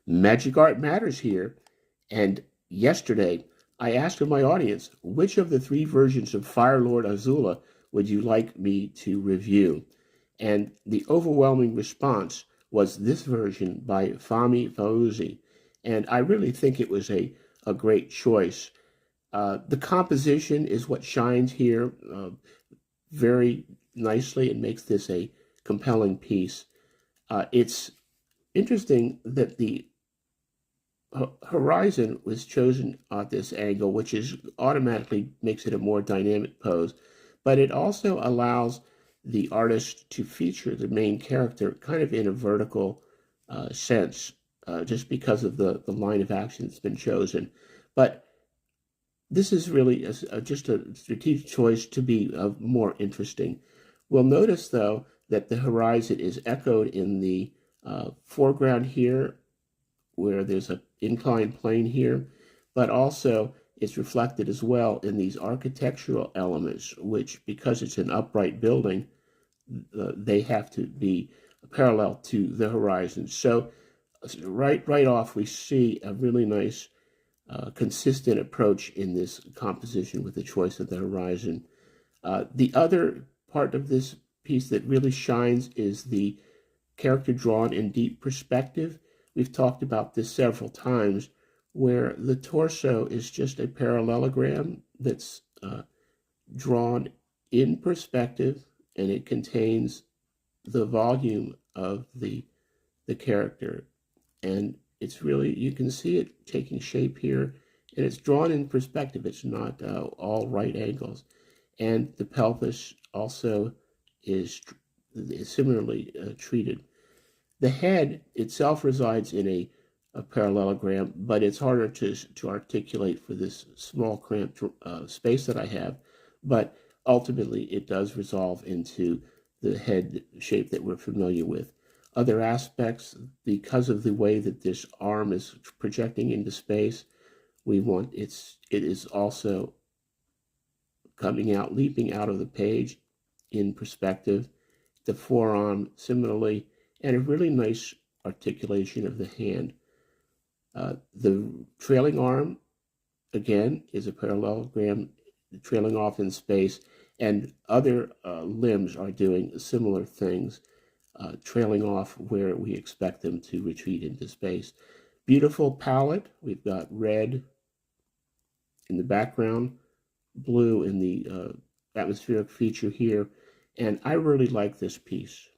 Magic art matters here. And yesterday, I asked of my audience, which of the three versions of Fire Lord Azula would you like me to review? And the overwhelming response was this version by Fahmi Fauzi. And I really think it was a great choice. The composition is what shines here very nicely and makes this a compelling piece. It's interesting that the horizon was chosen at this angle, which is automatically makes it a more dynamic pose, but it also allows the artist to feature the main character kind of in a vertical sense, just because of the line of action that's been chosen. But this is really just a strategic choice to be more interesting. We'll notice, though, that the horizon is echoed in the foreground here, where there's an inclined plane here, but also it's reflected as well in these architectural elements, which, because it's an upright building, they have to be parallel to the horizon. So right off, we see a really nice consistent approach in this composition with the choice of the horizon. The other part of this piece that really shines is the character drawn in deep perspective. We've talked about this several times, where the torso is just a parallelogram that's drawn in perspective, and it contains the volume of the character. And it's really, you can see it taking shape here, and it's drawn in perspective. It's not all right angles. And the pelvis also is similarly treated. The head itself resides in a parallelogram, but it's harder to articulate for this small cramped space that I have. But ultimately, it does resolve into the head shape that we're familiar with. Other aspects, because of the way that this arm is projecting into space, it is also coming out, leaping out of the page in perspective. The forearm similarly, and a really nice articulation of the hand. The trailing arm, again, is a parallelogram trailing off in space, and other limbs are doing similar things, trailing off where we expect them to retreat into space. Beautiful palette. We've got red in the background, blue in the atmospheric feature here, and I really like this piece.